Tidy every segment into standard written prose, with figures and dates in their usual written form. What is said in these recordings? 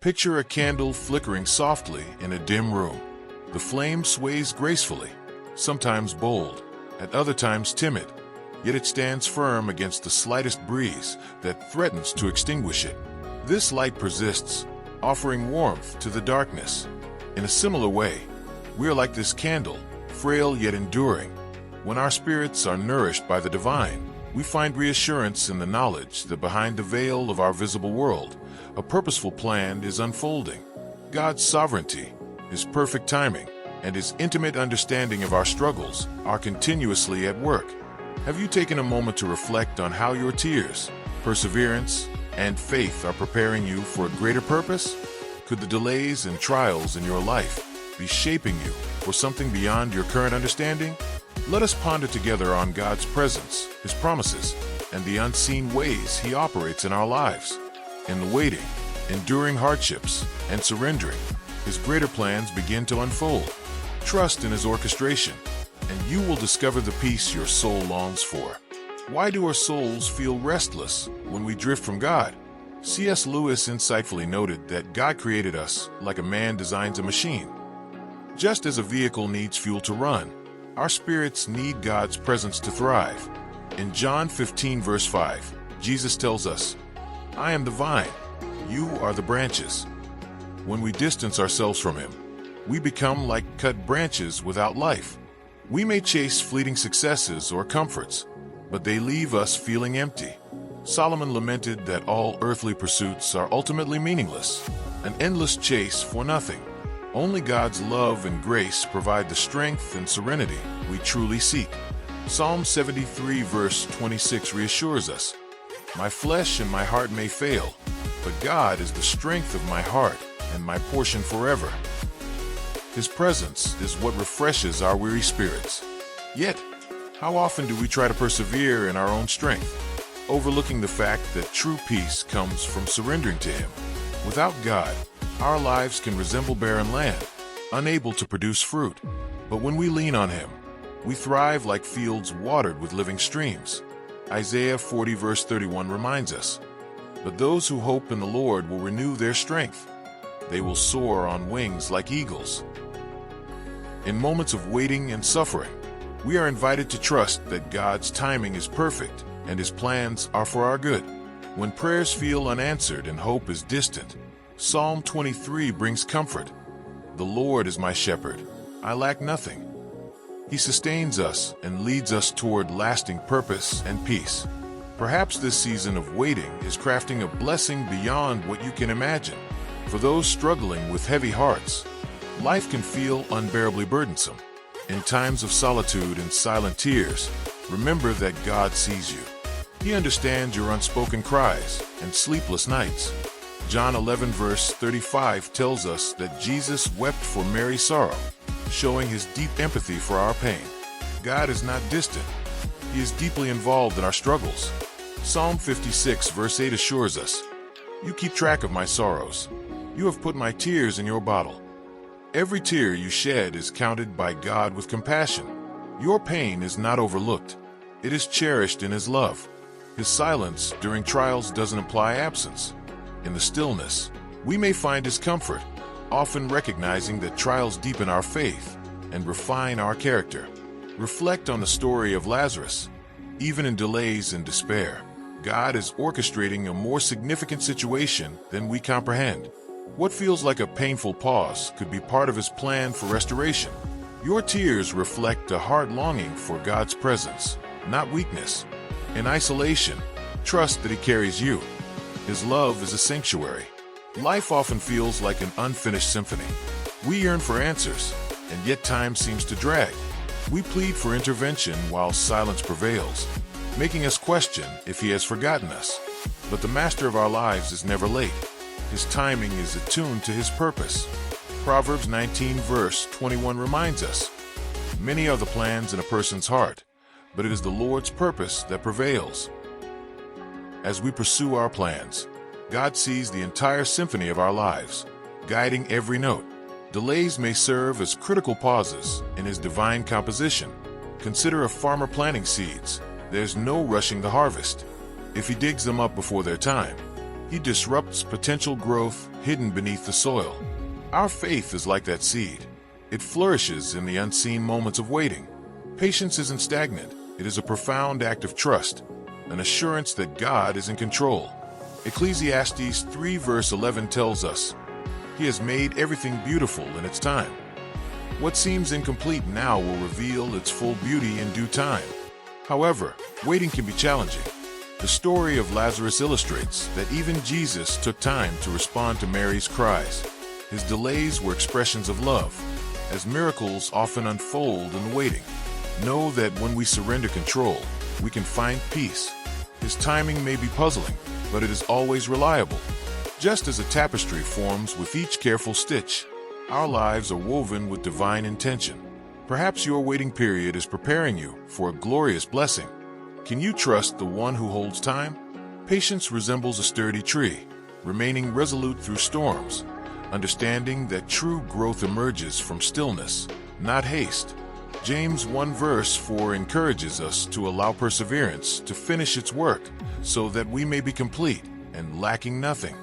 Picture a candle flickering softly in a dim room. The flame sways gracefully, sometimes bold, at other times timid, yet it stands firm against the slightest breeze that threatens to extinguish it. This light persists, offering warmth to the darkness. In a similar way, we are like this candle, frail yet enduring. When our spirits are nourished by the divine, we find reassurance in the knowledge that behind the veil of our visible world, a purposeful plan is unfolding. God's sovereignty, His perfect timing, and His intimate understanding of our struggles are continuously at work. Have you taken a moment to reflect on how your tears, perseverance, and faith are preparing you for a greater purpose? Could the delays and trials in your life be shaping you for something beyond your current understanding? Let us ponder together on God's presence, His promises, and the unseen ways He operates in our lives. In the waiting, enduring hardships, and surrendering, His greater plans begin to unfold. Trust in His orchestration, and you will discover the peace your soul longs for. Why do our souls feel restless when we drift from God? C.S. Lewis insightfully noted that God created us like a man designs a machine. Just as a vehicle needs fuel to run, our spirits need God's presence to thrive. In John 15 verse 5, Jesus tells us, "I am the vine, you are the branches." When we distance ourselves from Him, we become like cut branches without life. We may chase fleeting successes or comforts, but they leave us feeling empty. Solomon lamented that all earthly pursuits are ultimately meaningless, an endless chase for nothing. Only God's love and grace provide the strength and serenity we truly seek. Psalm 73 verse 26 reassures us, "My flesh and my heart may fail, but God is the strength of my heart and my portion forever." His presence is what refreshes our weary spirits. Yet, how often do we try to persevere in our own strength, overlooking the fact that true peace comes from surrendering to Him? Without God, our lives can resemble barren land, unable to produce fruit. But when we lean on Him, we thrive like fields watered with living streams. Isaiah 40 verse 31 reminds us, "But those who hope in the Lord will renew their strength. They will soar on wings like eagles." In moments of waiting and suffering, we are invited to trust that God's timing is perfect and His plans are for our good. When prayers feel unanswered and hope is distant, Psalm 23 brings comfort. "The Lord is my shepherd, I lack nothing." He sustains us and leads us toward lasting purpose and peace. Perhaps this season of waiting is crafting a blessing beyond what you can imagine. For those struggling with heavy hearts, life can feel unbearably burdensome. In times of solitude and silent tears, remember that God sees you. He understands your unspoken cries and sleepless nights. John 11 verse 35 tells us that Jesus wept for Mary's sorrow, showing His deep empathy for our pain. God is not distant. He is deeply involved in our struggles. Psalm 56 verse 8 assures us, "You keep track of my sorrows. You have put my tears in your bottle." Every tear you shed is counted by God with compassion. Your pain is not overlooked. It is cherished in His love. His silence during trials doesn't imply absence. In the stillness, we may find His comfort, often recognizing that trials deepen our faith and refine our character. Reflect on the story of Lazarus. Even in delays and despair, God is orchestrating a more significant situation than we comprehend. What feels like a painful pause could be part of His plan for restoration. Your tears reflect a heart longing for God's presence, not weakness. In isolation, trust that He carries you. His love is a sanctuary. Life often feels like an unfinished symphony. We yearn for answers, and yet time seems to drag. We plead for intervention while silence prevails, making us question if He has forgotten us. But the Master of our lives is never late. His timing is attuned to His purpose. Proverbs 19 verse 21 reminds us, "Many are the plans in a person's heart, but it is the Lord's purpose that prevails." As we pursue our plans, God sees the entire symphony of our lives, guiding every note. Delays may serve as critical pauses in His divine composition. Consider a farmer planting seeds. There's no rushing the harvest. If he digs them up before their time, He disrupts potential growth hidden beneath the soil. Our faith is like that seed. It flourishes in the unseen moments of waiting. Patience isn't stagnant. It is a profound act of trust, an assurance that God is in control. Ecclesiastes 3 verse 11 tells us, "He has made everything beautiful in its time." What seems incomplete now will reveal its full beauty in due time. However, waiting can be challenging. The story of Lazarus illustrates that even Jesus took time to respond to Mary's cries. His delays were expressions of love, as miracles often unfold in the waiting. Know that when we surrender control, we can find peace. His timing may be puzzling, but it is always reliable. Just as a tapestry forms with each careful stitch, our lives are woven with divine intention. Perhaps your waiting period is preparing you for a glorious blessing. Can you trust the one who holds time? Patience resembles a sturdy tree, remaining resolute through storms, understanding that true growth emerges from stillness, not haste. James 1 verse 4 encourages us to allow perseverance to finish its work, so that we may be complete and lacking nothing.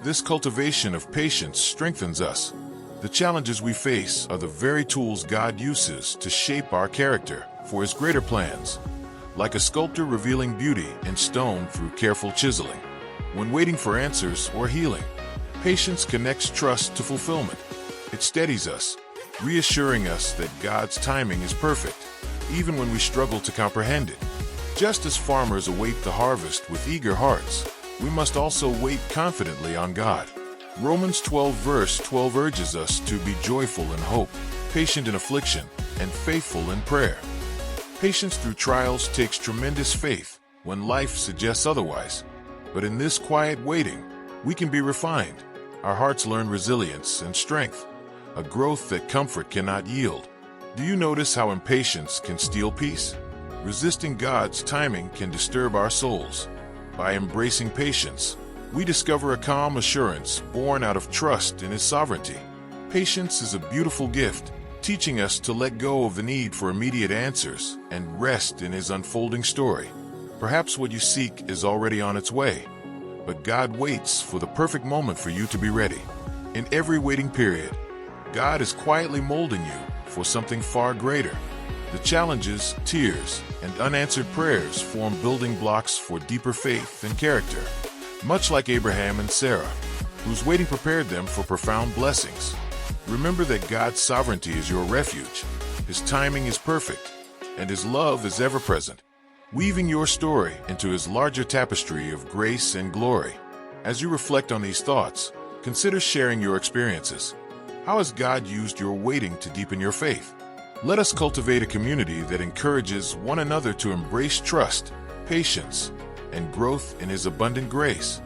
This cultivation of patience strengthens us. The challenges we face are the very tools God uses to shape our character for His greater plans, like a sculptor revealing beauty in stone through careful chiseling. When waiting for answers or healing, patience connects trust to fulfillment. It steadies us, reassuring us that God's timing is perfect, even when we struggle to comprehend it. Just as farmers await the harvest with eager hearts, we must also wait confidently on God. Romans 12 verse 12 urges us to be joyful in hope, patient in affliction, and faithful in prayer. Patience through trials takes tremendous faith when life suggests otherwise. But in this quiet waiting, we can be refined. Our hearts learn resilience and strength, a growth that comfort cannot yield. Do you notice how impatience can steal peace? Resisting God's timing can disturb our souls. By embracing patience, we discover a calm assurance born out of trust in His sovereignty. Patience is a beautiful gift, teaching us to let go of the need for immediate answers and rest in His unfolding story. Perhaps what you seek is already on its way, but God waits for the perfect moment for you to be ready. In every waiting period, God is quietly molding you for something far greater. The challenges, tears, and unanswered prayers form building blocks for deeper faith and character, much like Abraham and Sarah, whose waiting prepared them for profound blessings. Remember that God's sovereignty is your refuge. His timing is perfect, and His love is ever present, weaving your story into His larger tapestry of grace and glory. As you reflect on these thoughts, consider sharing your experiences. How has God used your waiting to deepen your faith? Let us cultivate a community that encourages one another to embrace trust, patience, and growth in His abundant grace.